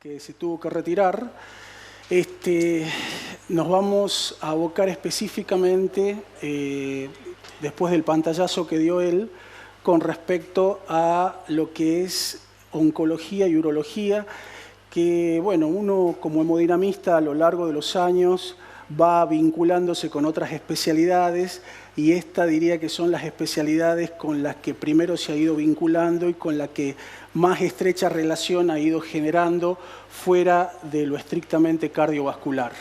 que se tuvo que retirar, nos vamos a abocar específicamente, después del pantallazo que dio él, con respecto a lo que es oncología y urología, que bueno, uno como hemodinamista a lo largo de los años va vinculándose con otras especialidades y esta diría que son las especialidades con las que primero se ha ido vinculando y con las que más estrecha relación ha ido generando fuera de lo estrictamente cardiovascular.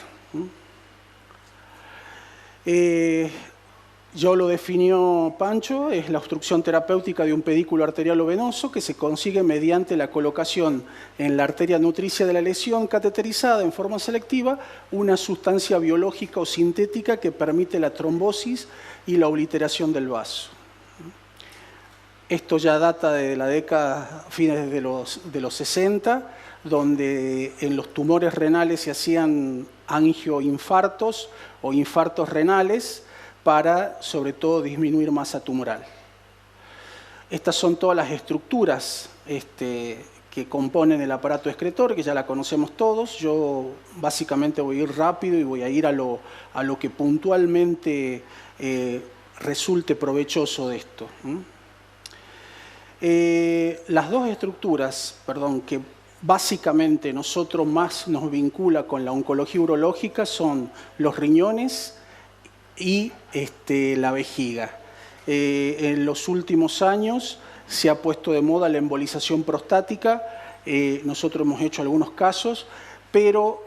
Yo lo definió Pancho, es la obstrucción terapéutica de un pedículo arterial o venoso que se consigue mediante la colocación en la arteria nutricia de la lesión cateterizada en forma selectiva una sustancia biológica o sintética que permite la trombosis y la obliteración del vaso. Esto ya data de la década, fines de los 60, donde en los tumores renales se hacían angioinfartos o infartos renales para, sobre todo, disminuir masa tumoral. Estas son todas las estructuras que componen el aparato excretor, que ya la conocemos todos. Yo básicamente voy a ir rápido y voy a ir a lo que puntualmente resulte provechoso de esto. Las dos estructuras, que básicamente nosotros más nos vincula con la oncología urológica son los riñones y la vejiga. En los últimos años se ha puesto de moda la embolización prostática, nosotros hemos hecho algunos casos, pero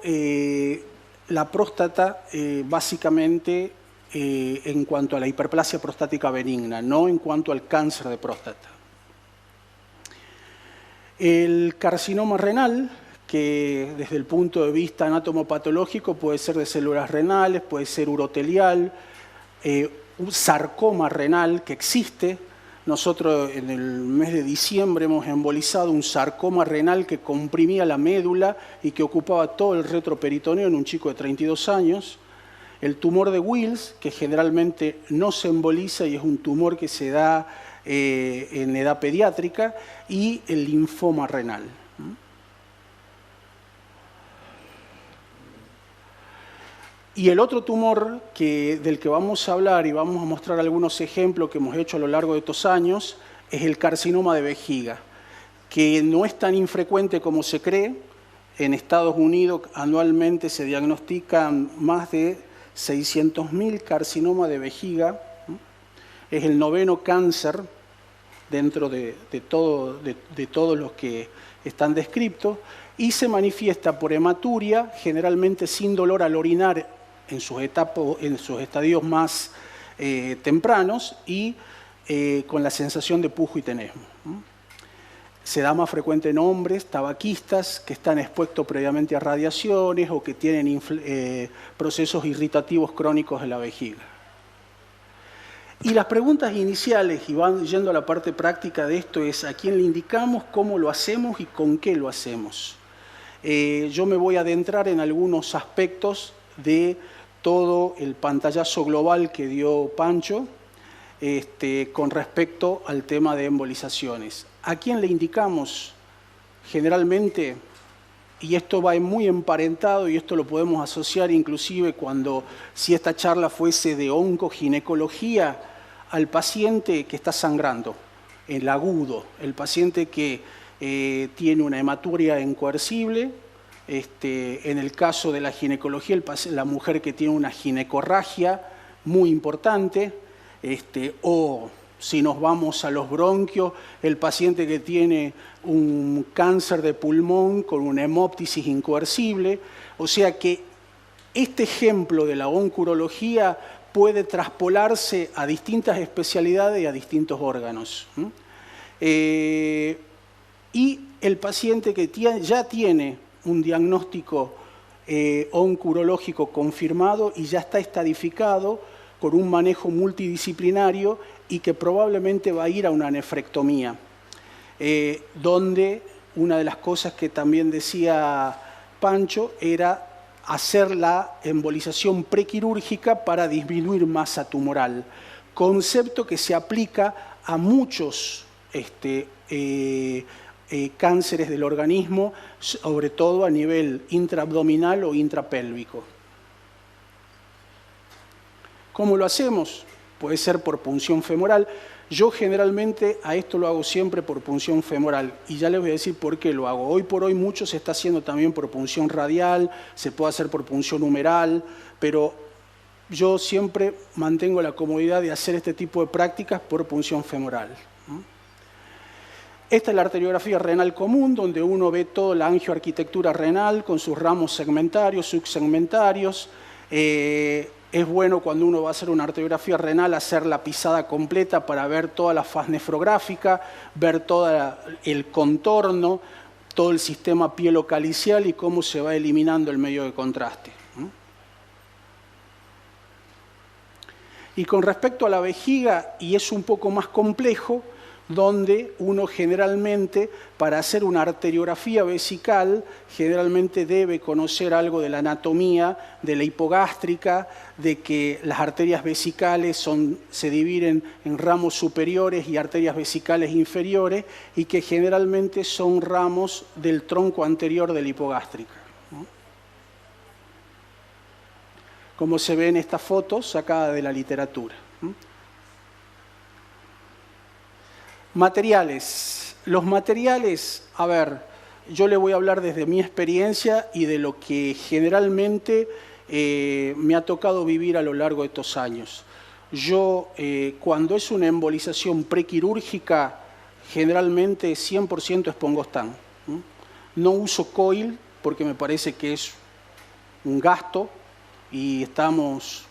la próstata básicamente en cuanto a la hiperplasia prostática benigna, no en cuanto al cáncer de próstata. El carcinoma renal, que desde el punto de vista anatomopatológico puede ser de células renales, puede ser urotelial, un sarcoma renal que existe. Nosotros en el mes de diciembre hemos embolizado un sarcoma renal que comprimía la médula y que ocupaba todo el retroperitoneo en un chico de 32 años. El tumor de Wills, que generalmente no se emboliza y es un tumor que se da en edad pediátrica, y el linfoma renal. Y el otro tumor del que vamos a hablar y vamos a mostrar algunos ejemplos que hemos hecho a lo largo de estos años es el carcinoma de vejiga, que no es tan infrecuente como se cree. En Estados Unidos anualmente se diagnostican más de 600.000 carcinomas de vejiga. Es el 9º cáncer dentro de todos los que están descritos y se manifiesta por hematuria, generalmente sin dolor al orinar en sus estadios más tempranos y con la sensación de pujo y tenesmo. Se da más frecuente en hombres tabaquistas que están expuestos previamente a radiaciones o que tienen procesos irritativos crónicos de la vejiga. Y las preguntas iniciales, y van yendo a la parte práctica de esto, es a quién le indicamos, cómo lo hacemos y con qué lo hacemos. Yo me voy a adentrar en algunos aspectos de todo el pantallazo global que dio Pancho con respecto al tema de embolizaciones. ¿A quién le indicamos? Generalmente, y esto va muy emparentado y esto lo podemos asociar inclusive si esta charla fuese de oncoginecología, al paciente que está sangrando, el agudo, el paciente que tiene una hematuria incoercible, en el caso de la ginecología, la mujer que tiene una ginecorragia muy importante, o si nos vamos a los bronquios, el paciente que tiene un cáncer de pulmón con una hemóptisis incoercible. O sea que este ejemplo de la oncourología puede traspolarse a distintas especialidades y a distintos órganos. Y el paciente que ya tiene un diagnóstico oncourológico confirmado y ya está estadificado con un manejo multidisciplinario y que probablemente va a ir a una nefrectomía, donde una de las cosas que también decía Pancho era hacer la embolización prequirúrgica para disminuir masa tumoral, concepto que se aplica a muchos cánceres del organismo, sobre todo a nivel intraabdominal o intrapélvico. ¿Cómo lo hacemos? Puede ser por punción femoral. Yo generalmente a esto lo hago siempre por punción femoral y ya les voy a decir por qué lo hago. Hoy por hoy mucho se está haciendo también por punción radial, se puede hacer por punción humeral, pero yo siempre mantengo la comodidad de hacer este tipo de prácticas por punción femoral. Esta es la arteriografía renal común, donde uno ve toda la angioarquitectura renal con sus ramos segmentarios, subsegmentarios. Es bueno cuando uno va a hacer una arteriografía renal hacer la pisada completa para ver toda la faz nefrográfica, ver todo el contorno, todo el sistema pielocalicial y cómo se va eliminando el medio de contraste. Y con respecto a la vejiga, y es un poco más complejo, donde uno generalmente, para hacer una arteriografía vesical, generalmente debe conocer algo de la anatomía, de la hipogástrica, de que las arterias vesicales se dividen en ramos superiores y arterias vesicales inferiores, y que generalmente son ramos del tronco anterior de la hipogástrica. Como se ve en esta foto sacada de la literatura. Materiales. Los materiales, a ver, yo le voy a hablar desde mi experiencia y de lo que generalmente me ha tocado vivir a lo largo de estos años. Yo, cuando es una embolización prequirúrgica, generalmente 100% Espongostán. No uso coil porque me parece que es un gasto y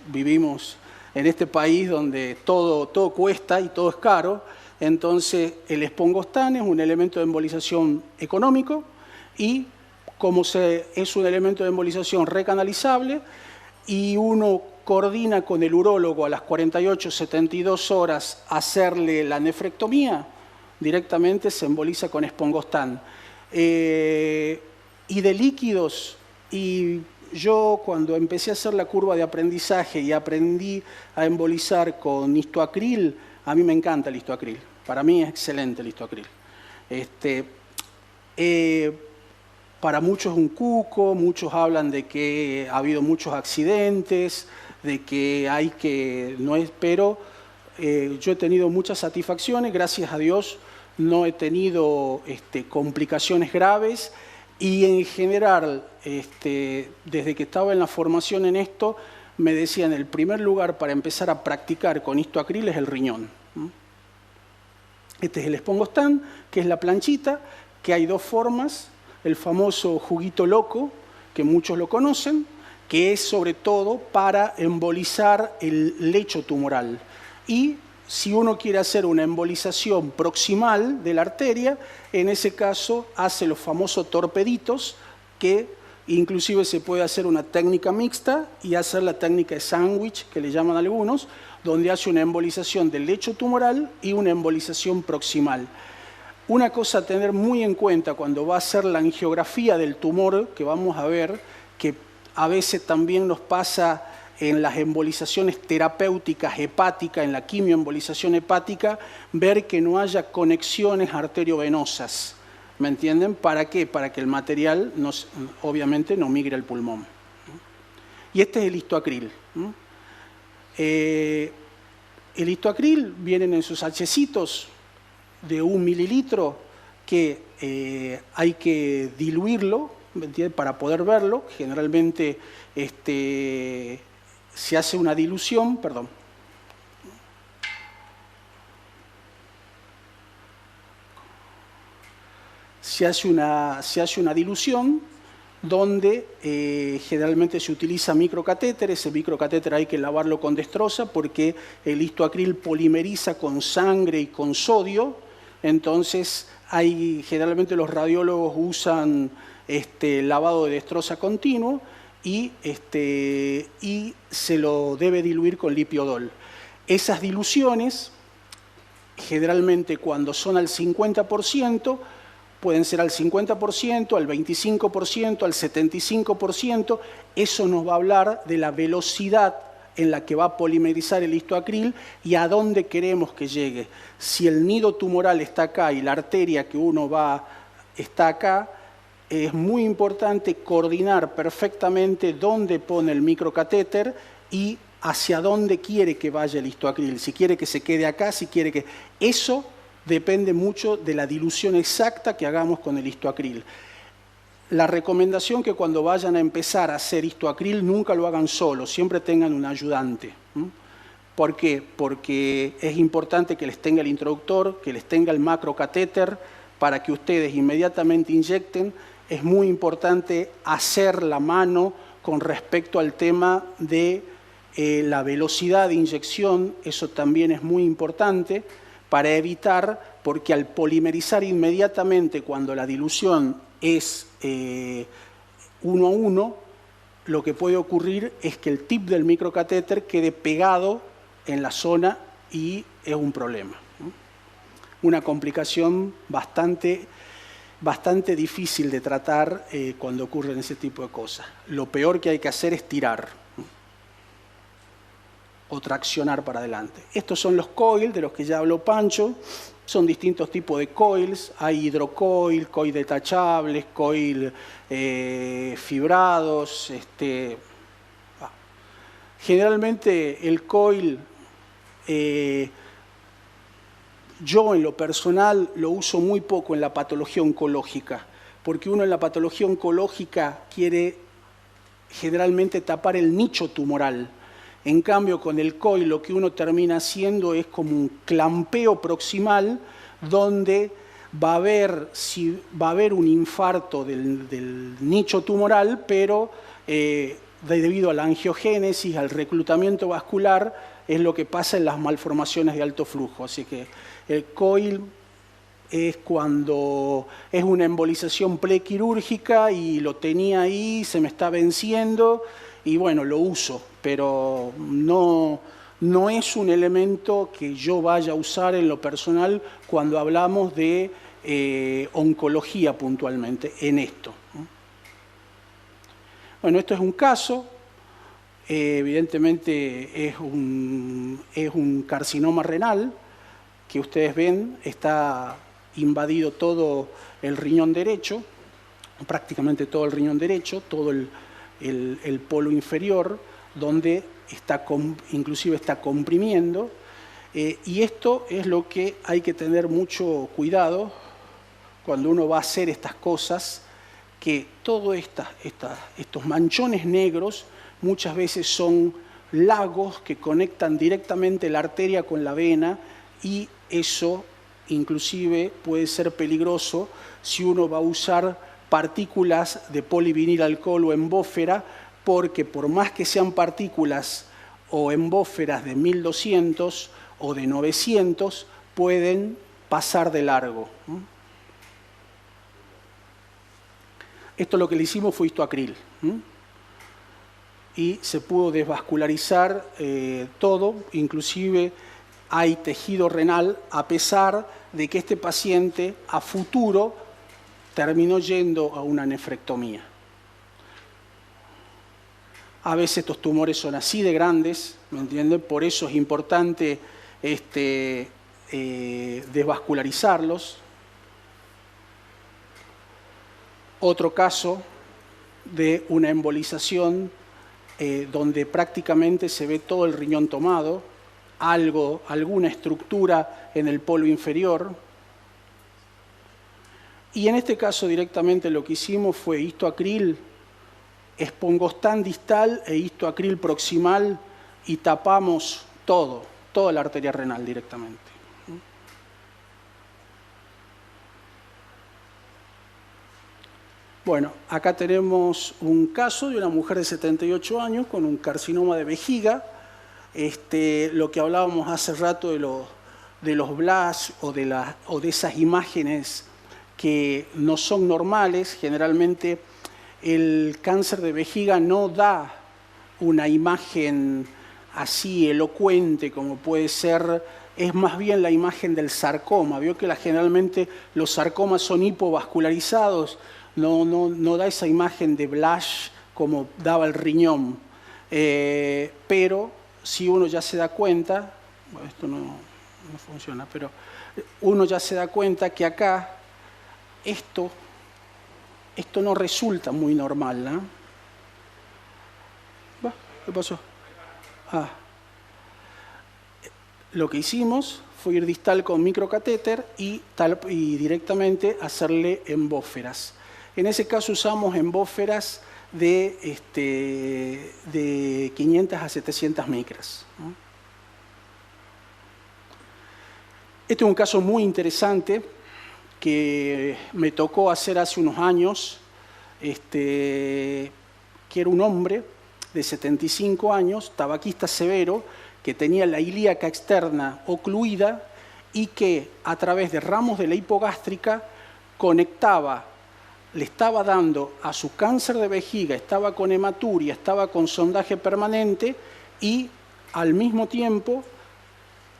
vivimos en este país donde todo cuesta y todo es caro. Entonces, el Espongostán es un elemento de embolización económico y como es un elemento de embolización recanalizable y uno coordina con el urólogo a las 48, 72 horas hacerle la nefrectomía, directamente se emboliza con Espongostán. Y de líquidos, y yo cuando empecé a hacer la curva de aprendizaje y aprendí a embolizar con histoacril, a mí me encanta el histoacril. Para mí es excelente el histoacril. Para muchos es un cuco, muchos hablan de que ha habido muchos accidentes, de que no es, pero yo he tenido muchas satisfacciones, gracias a Dios no he tenido complicaciones graves y en general, desde que estaba en la formación en esto, me decían el primer lugar para empezar a practicar con histoacril es el riñón. Este es el Espongostán, que es la planchita, que hay dos formas, el famoso juguito loco, que muchos lo conocen, que es sobre todo para embolizar el lecho tumoral. Y si uno quiere hacer una embolización proximal de la arteria, en ese caso hace los famosos torpeditos, que inclusive se puede hacer una técnica mixta y hacer la técnica de sándwich, que le llaman algunos, donde hace una embolización del lecho tumoral y una embolización proximal. Una cosa a tener muy en cuenta cuando va a hacer la angiografía del tumor, que vamos a ver, que a veces también nos pasa en las embolizaciones terapéuticas hepáticas, en la quimioembolización hepática, ver que no haya conexiones arteriovenosas. ¿Me entienden? ¿Para qué? Para que el material obviamente no migre al pulmón. Y este es el histoacril. El histoacril vienen en sus hachecitos de 1 mililitro que hay que diluirlo, ¿me entienden? Para poder verlo. Generalmente se hace una dilución, se hace una dilución donde generalmente se utiliza microcatéter. Ese microcatéter hay que lavarlo con destroza porque el histoacril polimeriza con sangre y con sodio, entonces generalmente los radiólogos usan lavado de destroza continuo y se lo debe diluir con lipiodol. Esas diluciones, generalmente cuando son al 50%, pueden ser al 50%, al 25%, al 75%. Eso nos va a hablar de la velocidad en la que va a polimerizar el histoacril y a dónde queremos que llegue. Si el nido tumoral está acá y la arteria que uno va está acá. Es muy importante coordinar perfectamente dónde pone el microcatéter y hacia dónde quiere que vaya el histoacril. Si quiere que se quede acá, si quiere que... Eso depende mucho de la dilución exacta que hagamos con el histoacril. La recomendación que cuando vayan a empezar a hacer histoacril nunca lo hagan solos, siempre tengan un ayudante. ¿Por qué? Porque es importante que les tenga el introductor, que les tenga el macrocatéter para que ustedes inmediatamente inyecten. Es muy importante hacer la mano con respecto al tema de la velocidad de inyección, eso también es muy importante para evitar, porque al polimerizar inmediatamente cuando la dilución es 1 a 1, lo que puede ocurrir es que el tip del microcatéter quede pegado en la zona y es un problema. Una complicación bastante difícil de tratar cuando ocurren ese tipo de cosas. Lo peor que hay que hacer es tirar o traccionar para adelante. Estos son los coils de los que ya habló Pancho. Son distintos tipos de coils. Hay hidrocoil, coil detachables, coil fibrados. Generalmente el coil, yo en lo personal lo uso muy poco en la patología oncológica, porque uno en la patología oncológica quiere generalmente tapar el nicho tumoral. En cambio, con el coil lo que uno termina haciendo es como un clampeo proximal donde va a haber un infarto del nicho tumoral, pero debido a la angiogénesis, al reclutamiento vascular, es lo que pasa en las malformaciones de alto flujo. Así que el coil es cuando es una embolización prequirúrgica y lo tenía ahí, se me está venciendo y bueno, lo uso, pero no es un elemento que yo vaya a usar en lo personal cuando hablamos de oncología puntualmente en esto. Bueno, esto es un caso, evidentemente es un carcinoma renal que ustedes ven, está invadido todo el riñón derecho, prácticamente todo el riñón derecho, todo el polo inferior, donde inclusive está comprimiendo, y esto es lo que hay que tener mucho cuidado cuando uno va a hacer estas cosas, que todos estos manchones negros muchas veces son lagos que conectan directamente la arteria con la vena, y eso inclusive puede ser peligroso si uno va a usar partículas de polivinilalcohol o embófera, porque por más que sean partículas o embóferas de 1200 o de 900, pueden pasar de largo. Esto lo que le hicimos fue histoacril. Y se pudo desvascularizar todo, inclusive hay tejido renal, a pesar de que este paciente a futuro terminó yendo a una nefrectomía. A veces estos tumores son así de grandes, ¿me entienden? Por eso es importante desvascularizarlos. Otro caso de una embolización donde prácticamente se ve todo el riñón tomado, alguna estructura en el polo inferior. Y en este caso directamente lo que hicimos fue histoacril, espongostán distal e histoacril proximal, y tapamos toda la arteria renal directamente. Bueno, acá tenemos un caso de una mujer de 78 años con un carcinoma de vejiga. Lo que hablábamos hace rato de los BLAS o de esas imágenes que no son normales. Generalmente el cáncer de vejiga no da una imagen así elocuente como puede ser, es más bien la imagen del sarcoma. Vio que generalmente los sarcomas son hipovascularizados, no da esa imagen de Blasch como daba el riñón. Pero si uno ya se da cuenta, bueno, esto no funciona, pero uno ya se da cuenta que acá esto no resulta muy normal, ¿no? ¿Qué pasó? Lo que hicimos fue ir distal con microcatéter y directamente hacerle embósferas. En ese caso usamos embósferas de 500 a 700 micras, ¿no? Este es un caso muy interesante que me tocó hacer hace unos años, que era un hombre de 75 años, tabaquista severo, que tenía la ilíaca externa ocluida y que a través de ramos de la hipogástrica conectaba, le estaba dando a su cáncer de vejiga, estaba con hematuria, estaba con sondaje permanente y al mismo tiempo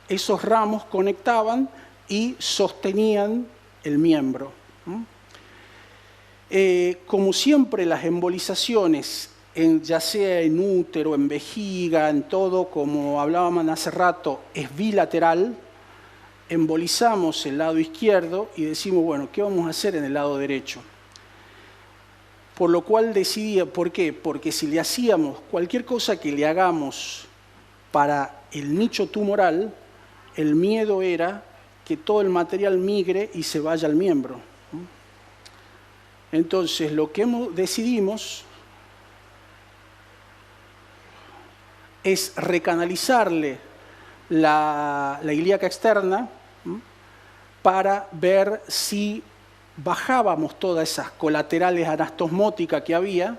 esos ramos conectaban y sostenían el miembro. Como siempre, las embolizaciones, ya sea en útero, en vejiga, en todo, como hablábamos hace rato, es bilateral. Embolizamos el lado izquierdo y decimos, bueno, ¿qué vamos a hacer en el lado derecho? Por lo cual decidí, ¿por qué? Porque si le hacíamos cualquier cosa que le hagamos para el nicho tumoral, el miedo era que todo el material migre y se vaya al miembro. Entonces, lo que decidimos es recanalizarle la ilíaca externa para ver si bajábamos todas esas colaterales anastomóticas que había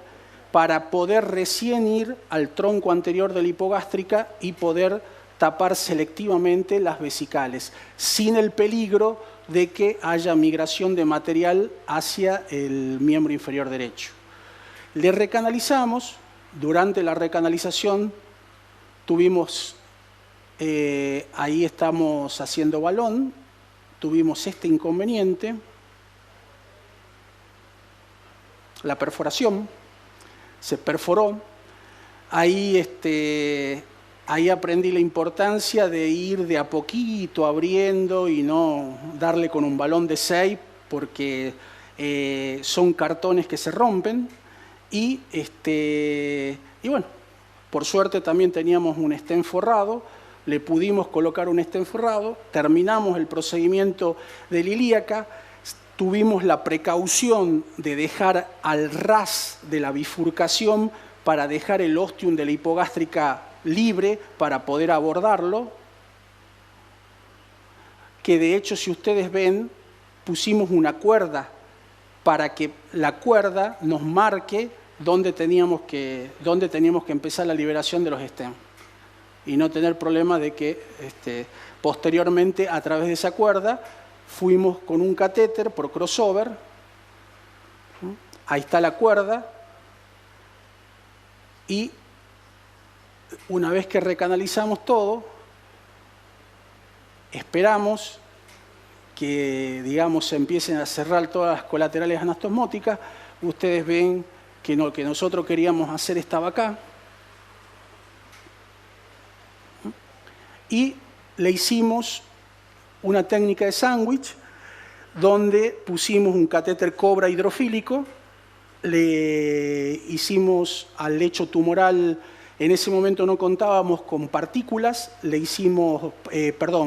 para poder recién ir al tronco anterior de la hipogástrica y poder tapar selectivamente las vesicales, sin el peligro de que haya migración de material hacia el miembro inferior derecho. Le recanalizamos. Durante la recanalización tuvimos, ahí estamos haciendo balón, tuvimos este inconveniente, la perforación, se perforó, ahí aprendí la importancia de ir de a poquito abriendo y no darle con un balón de 6 porque son cartones que se rompen y bueno, por suerte también teníamos un stent forrado, le pudimos colocar un stent forrado, terminamos el procedimiento de la ilíaca, tuvimos la precaución de dejar al ras de la bifurcación para dejar el ostium de la hipogástrica libre para poder abordarlo, que de hecho si ustedes ven pusimos una cuerda para que la cuerda nos marque dónde teníamos que empezar la liberación de los stents y no tener problema de que posteriormente a través de esa cuerda fuimos con un catéter por crossover, ahí está la cuerda y una vez que recanalizamos todo, esperamos que, digamos, se empiecen a cerrar todas las colaterales anastomóticas. Ustedes ven que lo que nosotros queríamos hacer estaba acá. Y le hicimos una técnica de sándwich donde pusimos un catéter cobra hidrofílico, le hicimos al lecho tumoral. En ese momento no contábamos con partículas, le hicimos,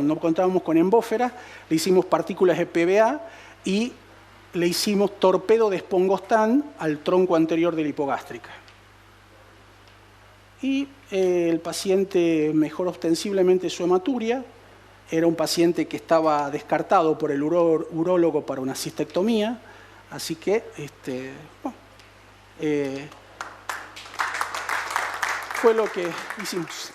no contábamos con embósferas, le hicimos partículas de PBA y le hicimos torpedo de espongostán al tronco anterior de la hipogástrica. Y el paciente mejoró ostensiblemente su hematuria, era un paciente que estaba descartado por el urólogo para una cistectomía, así que fue lo que hicimos.